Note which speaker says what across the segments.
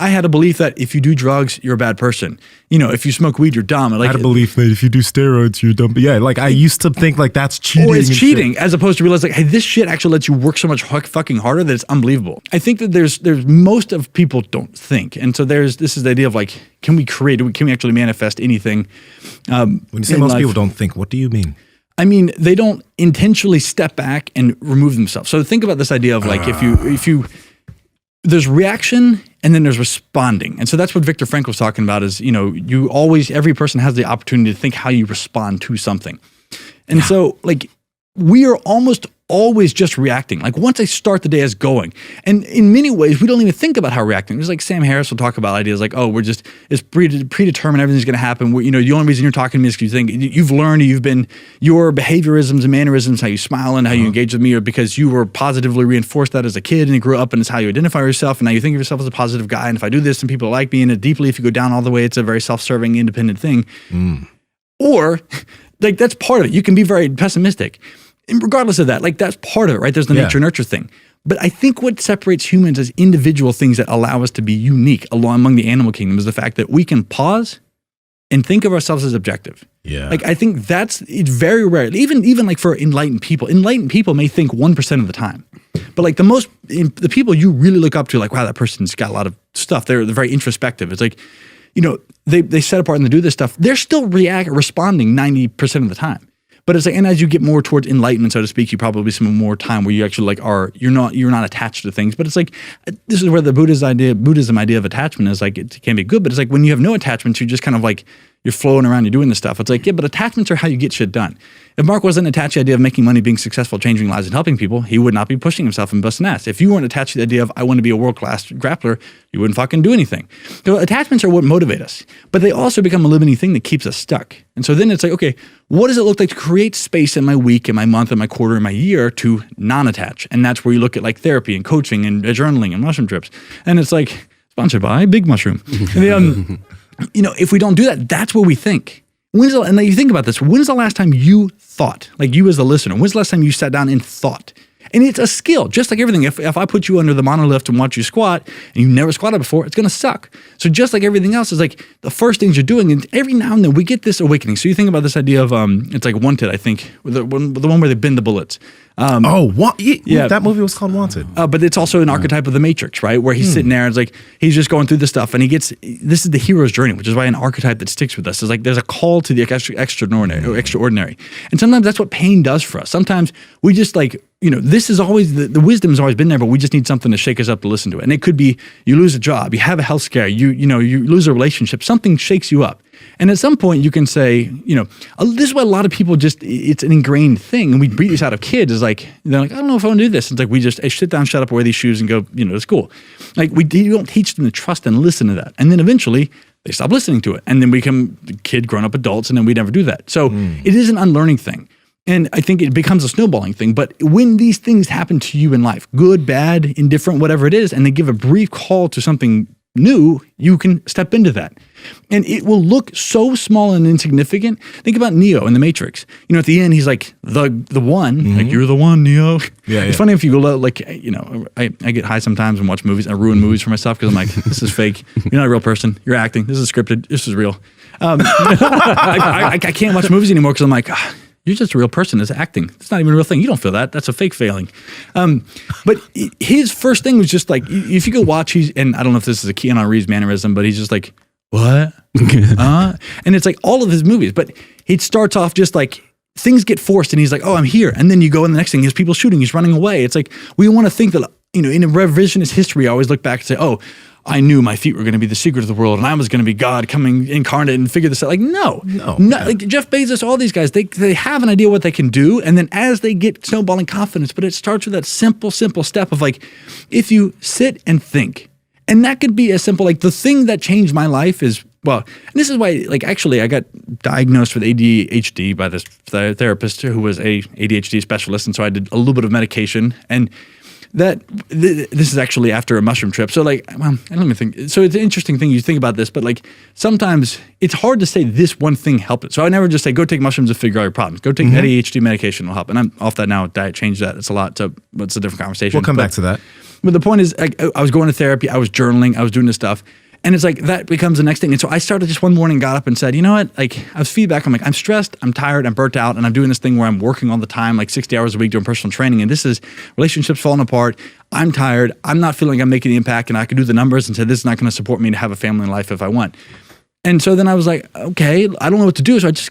Speaker 1: I had a belief that if you do drugs, you're a bad person. If you smoke weed, you're dumb. Like,
Speaker 2: I had a belief that if you do steroids, you're dumb. But yeah, like I used to think like that's cheating.
Speaker 1: Or it's cheating, as opposed to realize like, hey, this shit actually lets you work so much fucking harder that it's unbelievable. I think that there's most of people don't think. And so this is the idea of like, can we actually manifest anything?
Speaker 2: When you say most people don't think, what do you mean?
Speaker 1: I mean, they don't intentionally step back and remove themselves. So think about this idea of like, if you there's reaction and then there's responding. And so that's what Viktor Frankl was talking about is, every person has the opportunity to think how you respond to something. And so like, we are almost always just reacting. Like once I start the day as going, and in many ways, we don't even think about how we're reacting. There's like Sam Harris will talk about ideas like, oh, it's predetermined, everything's going to happen. The only reason you're talking to me is because you think you've learned, your behaviorisms and mannerisms, how you smile and how you engage with me are because you were positively reinforced that as a kid and you grew up and it's how you identify yourself. And now you think of yourself as a positive guy. And if I do this and people like me, and deeply, if you go down all the way, it's a very self-serving, independent thing. Or like, that's part of it. You can be very pessimistic. And regardless of that, like that's part of it, right? There's the nature nurture thing. But I think what separates humans as individual things that allow us to be unique among the animal kingdom is the fact that we can pause and think of ourselves as objective. Yeah. Like I think it's very rare. Even like for enlightened people may think 1% of the time. But like the people you really look up to, like, wow, that person's got a lot of stuff. They're very introspective. It's like, they set apart and they do this stuff. They're still responding 90% of the time. But it's like, and as you get more towards enlightenment, so to speak, you probably spend more time where you actually like you're not attached to things. But it's like, this is where the Buddhism idea of attachment is like, it can be good, but it's like when you have no attachments, you're just kind of like, you're flowing around, you're doing this stuff. It's like, yeah, but attachments are how you get shit done. If Mark wasn't attached to the idea of making money, being successful, changing lives, and helping people, he would not be pushing himself and busting ass. If you weren't attached to the idea of, I want to be a world-class grappler, you wouldn't fucking do anything. So attachments are what motivate us, but they also become a limiting thing that keeps us stuck. And so then it's like, okay, what does it look like to create space in my week, in my month, in my quarter, in my year to non-attach? And that's where you look at like therapy and coaching and journaling and mushroom trips. And it's like, sponsored by Big Mushroom. If we don't do that, that's where we think. And then you think about this, when's the last time you thought, like you as the listener, when's the last time you sat down and thought? And it's a skill, just like everything. If I put you under the monolift and watch you squat, and you've never squatted before, it's going to suck. So just like everything else is like the first things you're doing, and every now and then we get this awakening. So you think about this idea of, it's like Wanted, I think, the one where they bend the bullets.
Speaker 2: That movie was called Wanted.
Speaker 1: But it's also an archetype of the Matrix, right? Where he's sitting there and it's like, he's just going through this stuff and this is the hero's journey, which is why an archetype that sticks with us is like, there's a call to the extraordinary. And sometimes that's what pain does for us. Sometimes we just like, this is always, the wisdom has always been there, but we just need something to shake us up to listen to it. And it could be, you lose a job, you have a health scare, you lose a relationship, something shakes you up. And at some point you can say, this is what a lot of people it's an ingrained thing. And we breed this out of kids is like, they're like, I don't know if I want to do this. It's like, we just sit down, shut up, wear these shoes and go, to school. Like you don't teach them to trust and listen to that. And then eventually they stop listening to it. And then we become kid, grown up adults. And then we never do that. So it is an unlearning thing. And I think it becomes a snowballing thing. But when these things happen to you in life, good, bad, indifferent, whatever it is, and they give a brief call to something new, you can step into that. And it will look so small and insignificant. Think about Neo in the Matrix. At the end, he's like the one, like, you're the one, Neo. Yeah, it's funny if you go like, I get high sometimes and watch movies and I ruin movies for myself because I'm like, this is fake. You're not a real person. You're acting. This is scripted. This is real. I can't watch movies anymore because I'm like, you're just a real person. It's acting. It's not even a real thing. You don't feel that. That's a fake failing. But his first thing was just like, if you go watch, and I don't know if this is a Keanu Reeves mannerism, but he's just like, what? And it's like all of his movies, but it starts off just like things get forced and he's like, oh, I'm here. And then you go and the next thing is people shooting, he's running away. It's like, we want to think that, in a revisionist history, I always look back and say, oh, I knew my feet were going to be the secret of the world and I was going to be God coming incarnate and figure this out. Like, no. Like Jeff Bezos, all these guys, they have an idea what they can do. And then as they get snowballing confidence, but it starts with that simple step of like, if you sit and think, and that could be as simple, like the thing that changed my life is, well, and this is why, like, actually I got diagnosed with ADHD by this therapist who was a ADHD specialist. And so I did a little bit of medication and this is actually after a mushroom trip. So like, well, I don't even think, so it's an interesting thing you think about this, but like sometimes it's hard to say this one thing helped it. So I never just say, go take mushrooms to figure out your problems. Go take ADHD medication will help. And I'm off that now. Diet changed that. It's a lot. So it's a different conversation.
Speaker 2: We'll come back to that.
Speaker 1: But the point is, like, I was going to therapy, I was journaling, I was doing this stuff. And it's like, that becomes the next thing. And so I started just one morning, got up and said, you know what? Like, I was feedback. I'm like, I'm stressed, I'm tired, I'm burnt out. And I'm doing this thing where I'm working all the time, like 60 hours a week doing personal training. And this is relationships falling apart. I'm tired. I'm not feeling like I'm making the impact. And I could do the numbers and say, this is not going to support me to have a family and life if I want. And so then I was like, okay, I don't know what to do. So I just,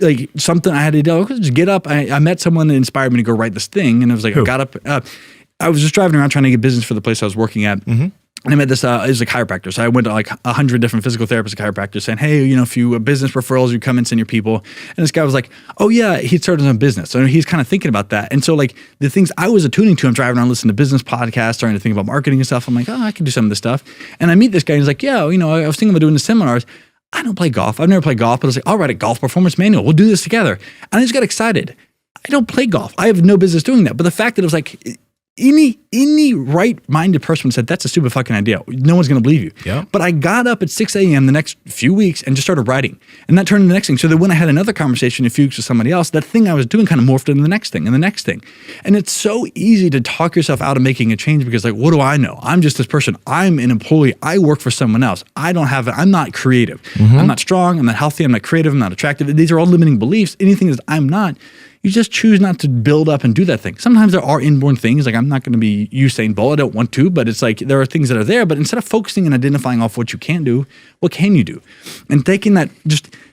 Speaker 1: like, something I had to do, just get up. I met someone that inspired me to go write this thing. And I was like, I got up. I was just driving around trying to get business for the place I was working at. And I met this, it was a chiropractor. So I went to like 100 different physical therapists and chiropractors saying, hey, you know, if you business referrals, you come and send your people. And this guy was like, oh yeah, he started his own business. So he's kind of thinking about that. And so like the things I was attuning to, I'm driving around listening to business podcasts, starting to think about marketing and stuff. I'm like, oh, I can do some of this stuff. And I meet this guy and he's like, yeah, you know, I was thinking about doing the seminars. I don't play golf. I've never played golf, but I was like, I'll write a golf performance manual. We'll do this together. And I just got excited. I don't play golf. I have no business doing that. But the fact that it was like, any right-minded person said, that's a stupid fucking idea. No one's going to believe you.
Speaker 2: Yeah.
Speaker 1: But I got up at 6 a.m. the next few weeks and just started writing. And that turned into the next thing. So that when I had another conversation in a few weeks with somebody else, that thing I was doing kind of morphed into the next thing and the next thing. And it's so easy to talk yourself out of making a change because like, what do I know? I'm just this person. I'm an employee. I work for someone else. I'm not creative. I'm not strong. I'm not healthy. I'm not creative. I'm not attractive. These are all limiting beliefs. Anything that I'm not, you just choose not to build up and do that thing. Sometimes there are inborn things, like I'm not going to be Usain Bolt, I don't want to, but it's like there are things that are there, but instead of focusing and identifying off what you can do, what can you do? And taking that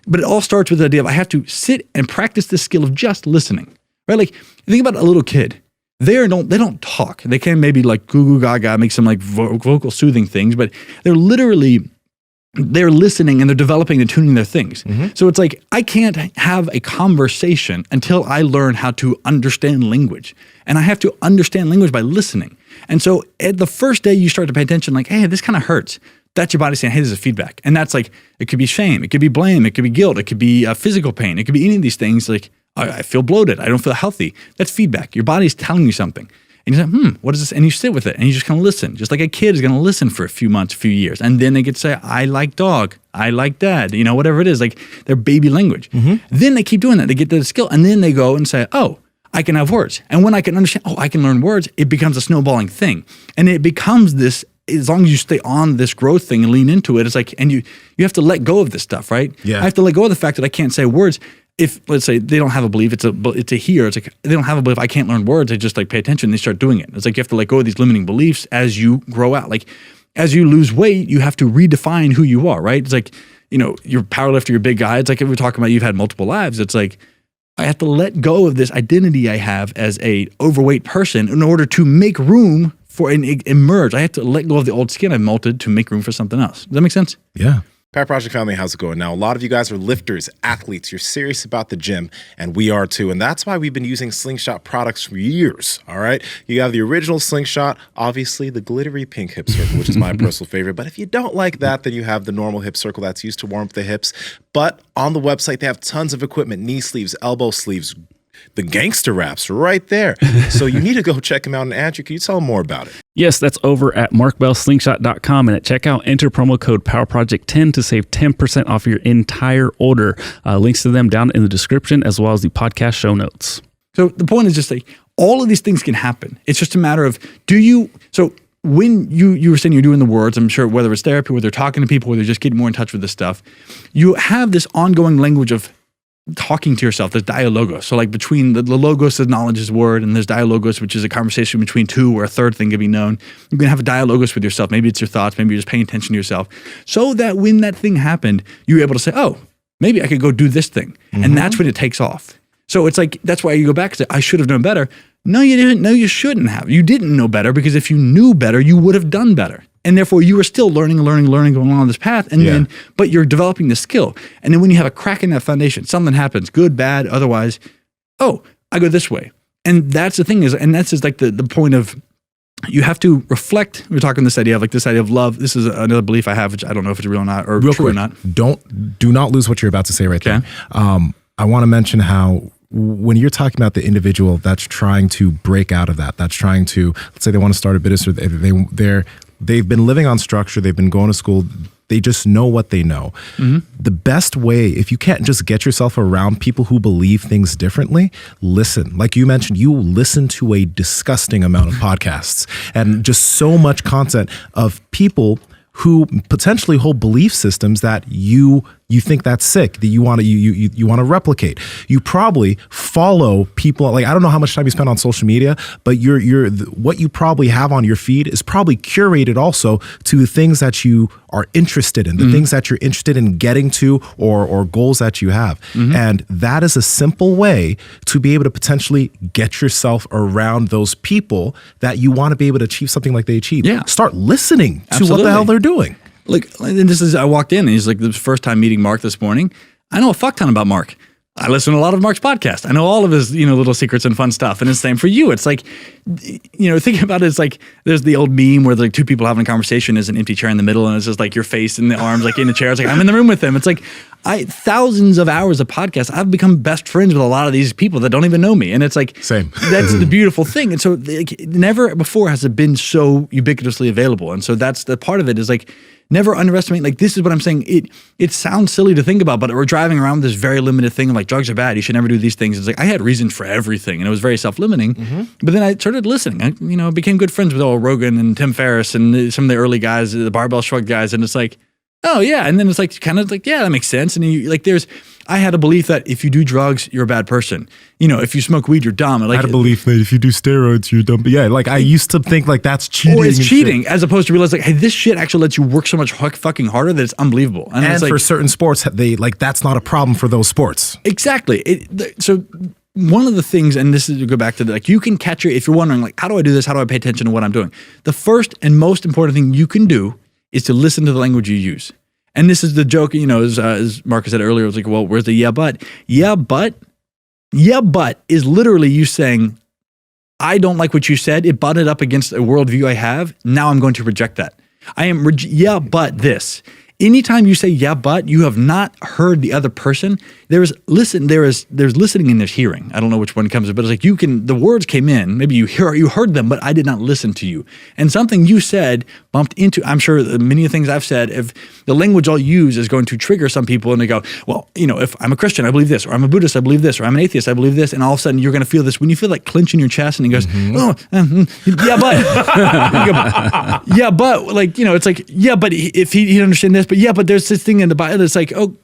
Speaker 1: but it all starts with the idea of I have to sit and practice the skill of just listening, right? Like think about a little kid. They don't talk. They can maybe like goo goo gaga, make some like vocal soothing things, but they're listening and they're developing and tuning their things. So it's like, I can't have a conversation until I learn how to understand language. And I have to understand language by listening. And so at the first day you start to pay attention, like, hey, this kind of hurts. That's your body saying, hey, this is feedback. And that's like, it could be shame. It could be blame. It could be guilt. It could be physical pain. It could be any of these things. Like, I feel bloated. I don't feel healthy. That's feedback. Your body's telling you something. And you say, what is this? And you sit with it and you just kind of listen. Just like a kid is going to listen for a few months, a few years. And then they get to say, I like dog. I like dad. You know, whatever it is, like their baby language. Then they keep doing that. They get the skill. And then they go and say, oh, I can have words. And when I can understand, I can learn words, it becomes a snowballing thing. And it becomes this, as long as you stay on this growth thing and lean into it, it's like, and you have to let go of this stuff, right?
Speaker 2: Yeah.
Speaker 1: I have to let go of the fact that I can't say words. If, let's say, they don't have a belief, it's a hear. It's like, they don't have a belief, I can't learn words. They just like pay attention and they start doing it. It's like you have to let go of these limiting beliefs as you grow out. Like, as you lose weight, you have to redefine who you are, right? It's like, you know, you're a powerlifter, you're a big guy. It's like if we're talking about you've had multiple lives. It's like, I have to let go of this identity I have as a overweight person in order to make room for an emerge. I have to let go of the old skin I've molted to make room for something else. Does that make sense?
Speaker 2: Yeah.
Speaker 3: Power Project family, how's it going? Now, a lot of you guys are lifters, athletes. You're serious about the gym, and we are too. And that's why we've been using Slingshot products for years, all right? You have the original Slingshot, obviously the glittery pink hip circle, which is my personal favorite. But if you don't like that, then you have the normal hip circle that's used to warm up the hips. But on the website, they have tons of equipment, knee sleeves, elbow sleeves, the gangster wraps right there. So you need to go check them out. And Andrew, can you tell them more about it?
Speaker 4: Yes, that's over at markbellslingshot.com. And at checkout, enter promo code PowerProject10 to save 10% off your entire order. Links to them down in the description, as well as the podcast show notes.
Speaker 1: So the point is just like, all of these things can happen. It's just a matter of, when you were saying you're doing the words, I'm sure whether it's therapy, whether they're talking to people, whether they're just getting more in touch with this stuff, you have this ongoing language of talking to yourself. There's dialogos. So like between the logos of knowledge is word, and there's dialogos, which is a conversation between two where a third thing can be known. You can have a dialogos with yourself. Maybe it's your thoughts. Maybe you're just paying attention to yourself. So that when that thing happened, you were able to say, oh, maybe I could go do this thing. And that's when it takes off. So it's like, that's why you go back and say, I should have known better. No, you didn't. No, you shouldn't have. You didn't know better, because if you knew better, you would have done better. And therefore you were still learning, going along this path. And then, but you're developing the skill. And then when you have a crack in that foundation, something happens, good, bad, otherwise, oh, I go this way. And that's the thing is, and that's just like the point of, you have to reflect. We're talking this idea of love. This is another belief I have, which I don't know if it's real or not, or true or not.
Speaker 2: Do not lose what you're about to say right there. I want to mention how, when you're talking about the individual that's trying to break out of that, that's trying to, let's say they want to start a business, or they've been living on structure, they've been going to school, they just know what they know. The best way, if you can't just get yourself around people who believe things differently, listen. Like you mentioned, you listen to a disgusting amount of podcasts and just so much content of people who potentially hold belief systems that you think that's sick, that you want to replicate. You probably follow people, like I don't know how much time you spend on social media, but what you probably have on your feed is probably curated also to the things that you are interested in, the things that you're interested in getting to, or goals that you have. And that is a simple way to be able to potentially get yourself around those people that you want to be able to achieve something like they achieve.
Speaker 1: Yeah.
Speaker 2: Start listening to
Speaker 1: Absolutely.
Speaker 2: what the hell they're doing.
Speaker 1: Like, and I walked in and he's like, the first time meeting Mark this morning, I know a fuck ton about Mark. I listen to a lot of Mark's podcast. I know all of his, little secrets and fun stuff. And it's the same for you. It's like, thinking about it, it's like, there's the old meme where like two people having a conversation, there's an empty chair in the middle and it's just like your face and the arms like in the chair. It's like, I'm in the room with them. It's like, thousands of hours of podcasts, I've become best friends with a lot of these people that don't even know me. And it's like,
Speaker 2: Same.
Speaker 1: That's the beautiful thing. And so like, never before has it been so ubiquitously available. And so that's the part of it is like, never underestimate, like this is what I'm saying. It sounds silly to think about, but we're driving around with this very limited thing of like drugs are bad. You should never do these things. It's like I had reasons for everything, and it was very self-limiting. But then I started listening. I became good friends with Rogan and Tim Ferriss and some of the early guys, the barbell shrug guys, and it's like, oh yeah. And then it's like kind of like, yeah, that makes sense. And you like I had a belief that if you do drugs, you're a bad person. If you smoke weed, you're dumb.
Speaker 2: I had a belief that if you do steroids, you're dumb. But yeah, like I used to think like that's cheating.
Speaker 1: Or it's cheating, as opposed to realize like, hey, this shit actually lets you work so much fucking harder that it's unbelievable.
Speaker 2: And
Speaker 1: it's like,
Speaker 2: for certain sports, that's not a problem for those sports.
Speaker 1: Exactly. So one of the things, and this is to go back to like, you can catch if you're wondering like, how do I do this? How do I pay attention to what I'm doing? The first and most important thing you can do is to listen to the language you use. And this is the joke, as Marcus said earlier, it was like, well, where's the yeah, but? Yeah, but is literally you saying, I don't like what you said. It butted up against a worldview I have. Now I'm going to reject that. I am, yeah, but this. Anytime you say yeah, but, you have not heard the other person. There's listening and there's hearing. I don't know which one comes, but it's like the words came in. Maybe you heard them, but I did not listen to you. And something you said bumped into. I'm sure many of the things I've said, if the language I'll use is going to trigger some people, and they go, well, if I'm a Christian, I believe this, or I'm a Buddhist, I believe this, or I'm an atheist, I believe this, and all of a sudden you're going to feel this when you feel like clenching your chest, and he goes, yeah, but, yeah, but, like it's like yeah, but if he'd understand this. But yeah, but there's this thing in the Bible that's like, oh,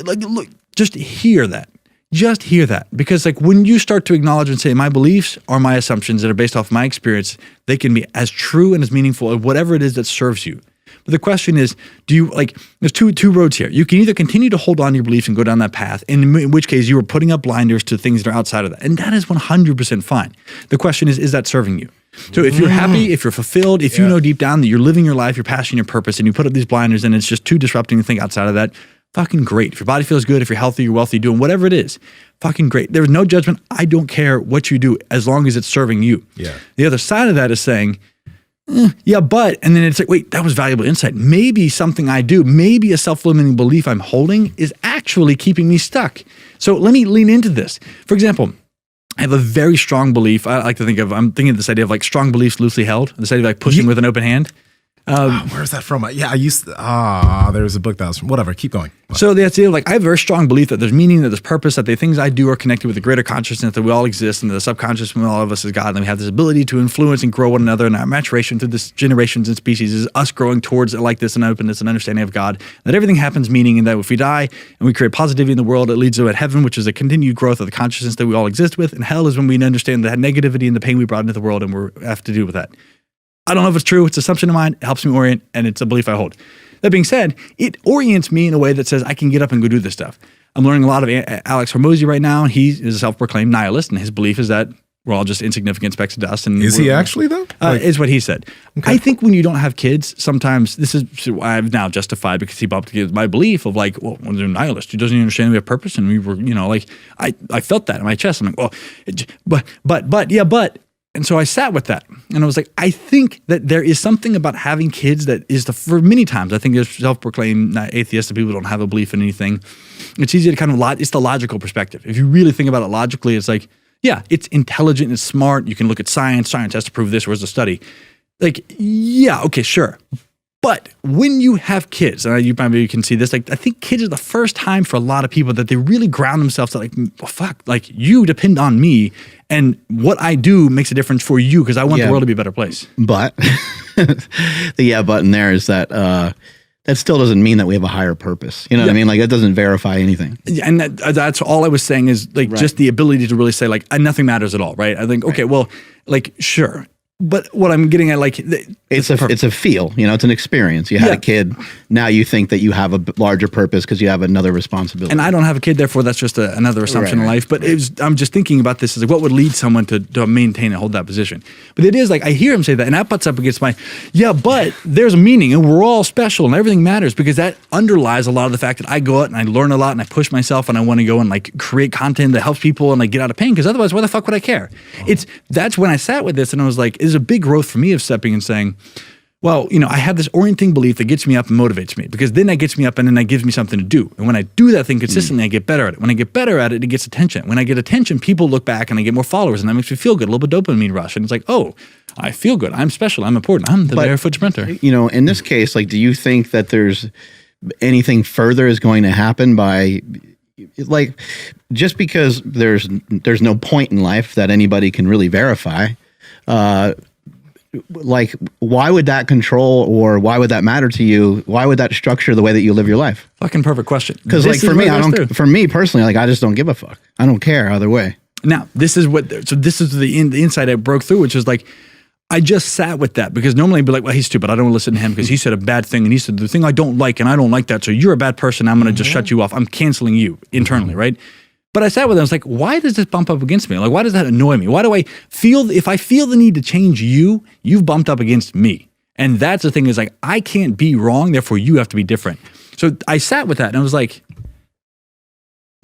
Speaker 1: like, look, just hear that. Just hear that. Because like when you start to acknowledge and say, my beliefs are my assumptions that are based off my experience, they can be as true and as meaningful as whatever it is that serves you. But the question is, there's two roads here. You can either continue to hold on to your beliefs and go down that path, in which case you are putting up blinders to things that are outside of that. And that is 100% fine. The question is that serving you? So if you're happy, if you're fulfilled, if you know deep down that you're living your life, your passion, your purpose, and you put up these blinders and it's just too disrupting to think outside of that, fucking great. If your body feels good, if you're healthy, you're wealthy, doing whatever it is, fucking great. There's no judgment. I don't care what you do as long as it's serving you.
Speaker 2: Yeah.
Speaker 1: The other side of that is saying, yeah, but, and then it's like, wait, that was valuable insight. Maybe something I do, maybe a self-limiting belief I'm holding is actually keeping me stuck. So let me lean into this. For example, I have a very strong belief. I'm thinking of this idea of like strong beliefs loosely held, this idea of like pushing with an open hand.
Speaker 2: Where's that from? Yeah, there was a book that was from, whatever, keep going.
Speaker 1: So the idea of like, I have a very strong belief that there's meaning, that there's purpose, that the things I do are connected with the greater consciousness, that we all exist, and the subconscious from all of us is God, and we have this ability to influence and grow one another, and our maturation through this generations and species is us growing towards like this and openness and understanding of God, that everything happens meaning, and that if we die and we create positivity in the world, it leads to heaven, which is a continued growth of the consciousness that we all exist with, and hell is when we understand the negativity and the pain we brought into the world, and we have to deal with that. I don't know if it's true. It's an assumption of mine. It helps me orient, and it's a belief I hold. That being said, it orients me in a way that says I can get up and go do this stuff. I'm learning a lot of Alex Hormozy right now, and he is a self-proclaimed nihilist, and his belief is that we're all just insignificant specks of dust. And
Speaker 2: is he actually, though?
Speaker 1: Is what he said. Okay. I think when you don't have kids, sometimes this is why I've now justified, because he bumped against my belief of like, well, when they're a nihilist, he doesn't even understand we have purpose, and we were, like, I felt that in my chest. I'm like, well, but. And so I sat with that, and I was like, I think that there is something about having kids that is for many times, I think there's self-proclaimed atheists, people don't have a belief in anything. It's easy to kind of, it's the logical perspective. If you really think about it logically, it's like, yeah, it's intelligent, it's smart. You can look at science has to prove this, where's the study? like, yeah, okay, sure. But when you have kids, and you can see this, like I think kids are the first time for a lot of people that they really ground themselves to like, well, fuck, like you depend on me, and what I do makes a difference for you because I want the world to be a better place.
Speaker 5: But the button there is that that still doesn't mean that we have a higher purpose. You know what I mean? Like that doesn't verify anything.
Speaker 1: And that's all I was saying is like just the ability to really say like nothing matters at all, right? I think okay, well, like sure. But what I'm getting at, like,
Speaker 5: it's a feel, you know, it's an experience. You had a kid. Now you think that you have a larger purpose because you have another responsibility.
Speaker 1: And I don't have a kid, therefore that's just another assumption in life. But I'm just thinking about this as like, what would lead someone to maintain and hold that position? But it is like, I hear him say that, and that butts up against but there's a meaning, and we're all special, and everything matters, because that underlies a lot of the fact that I go out and I learn a lot, and I push myself, and I want to go and like create content that helps people and like get out of pain, because otherwise, why the fuck would I care? That's when I sat with this, and I was like, there's a big growth for me of stepping and saying, well, you know, I have this orienting belief that gets me up and motivates me, because then that gets me up and then that gives me something to do. And when I do that thing consistently, I get better at it. When I get better at it, it gets attention. When I get attention, people look back and I get more followers, and that makes me feel good. A little bit of dopamine rush. And it's like, oh, I feel good. I'm special. I'm important. I'm the Barefoot Sprinter.
Speaker 5: You know, in this case, like, do you think that there's anything further is going to happen by, like, just because there's no point in life that anybody can really verify, like, why would that control, or why would that matter to you? Why would that structure the way that you live your life?
Speaker 1: Fucking perfect question.
Speaker 5: Because like for me personally, like I just don't give a fuck. I don't care either way.
Speaker 1: Now, this is the insight I broke through, which is like, I just sat with that, because normally I'd be like, well, he's stupid. I don't want to listen to him because he said a bad thing, and he said the thing I don't like, and I don't like that. So you're a bad person. I'm going to just shut you off. I'm canceling you internally, right? But I sat with him. I was like, why does this bump up against me? Like, why does that annoy me? Why do I feel, if I feel the need to change you, you've bumped up against me. And that's the thing, is like, I can't be wrong, therefore you have to be different. So I sat with that, and I was like,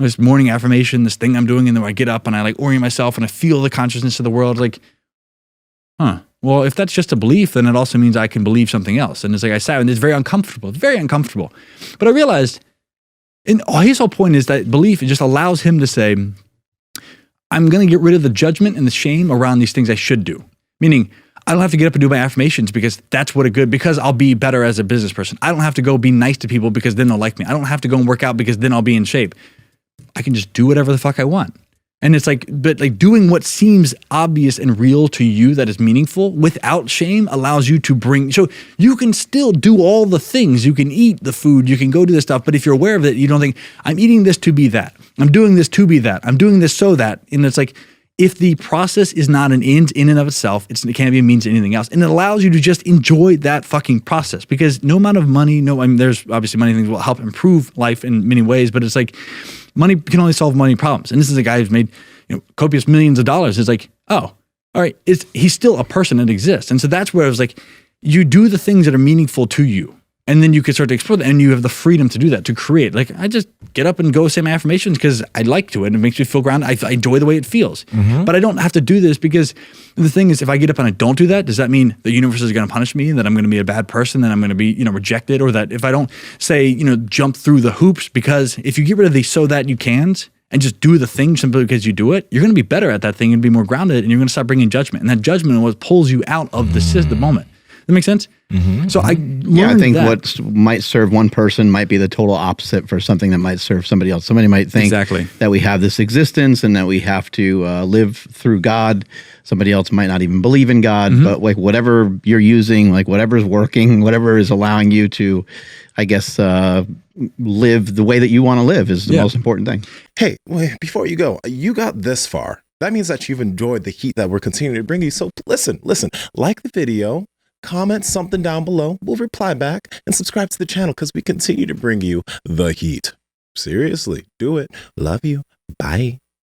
Speaker 1: this morning affirmation, this thing I'm doing, and then I get up and I like orient myself and I feel the consciousness of the world. Like, well, if that's just a belief, then it also means I can believe something else. And it's like, I sat and it's very uncomfortable. It's very uncomfortable. But I realized, and his whole point is that belief, it just allows him to say, I'm going to get rid of the judgment and the shame around these things I should do. Meaning, I don't have to get up and do my affirmations because because I'll be better as a business person. I don't have to go be nice to people because then they'll like me. I don't have to go and work out because then I'll be in shape. I can just do whatever the fuck I want. And it's like, but like doing what seems obvious and real to you that is meaningful without shame allows you to so you can still do all the things. You can eat the food, you can go do this stuff, but if you're aware of it, you don't think, I'm eating this to be that. I'm doing this to be that. I'm doing this so that. And it's like, if the process is not an end in and of itself, it can't be a means to anything else. And it allows you to just enjoy that fucking process, because no amount of money, there's obviously money things will help improve life in many ways, but it's like, money can only solve money problems. And this is a guy who's made copious millions of dollars. It's like, oh, all right, he's still a person that exists. And so that's where I was like, you do the things that are meaningful to you. And then you can start to explore that, and you have the freedom to do that, to create. Like, I just get up and go say my affirmations because I like to, and it makes me feel grounded. I enjoy the way it feels. But I don't have to do this, because the thing is, if I get up and I don't do that, does that mean the universe is going to punish me, and that I'm going to be a bad person, that I'm going to be, rejected, or that if I don't say, jump through the hoops? Because if you get rid of the so that you can't and just do the thing simply because you do it, you're going to be better at that thing and be more grounded, and you're going to start bringing judgment. And that judgment is what pulls you out of the moment. That makes sense? So I think
Speaker 5: what might serve one person might be the total opposite for something that might serve somebody else. Somebody might think that we have this existence and that we have to live through God. Somebody else might not even believe in God, but like whatever you're using, like whatever's working, whatever is allowing you to, I guess, live the way that you want to live is the most important thing.
Speaker 3: Hey, wait, before you go, you got this far. That means that you've enjoyed the heat that we're continuing to bring you. So listen, like the video, comment something down below. We'll reply back, and subscribe to the channel, because we continue to bring you the heat. Seriously, do it. Love you. Bye.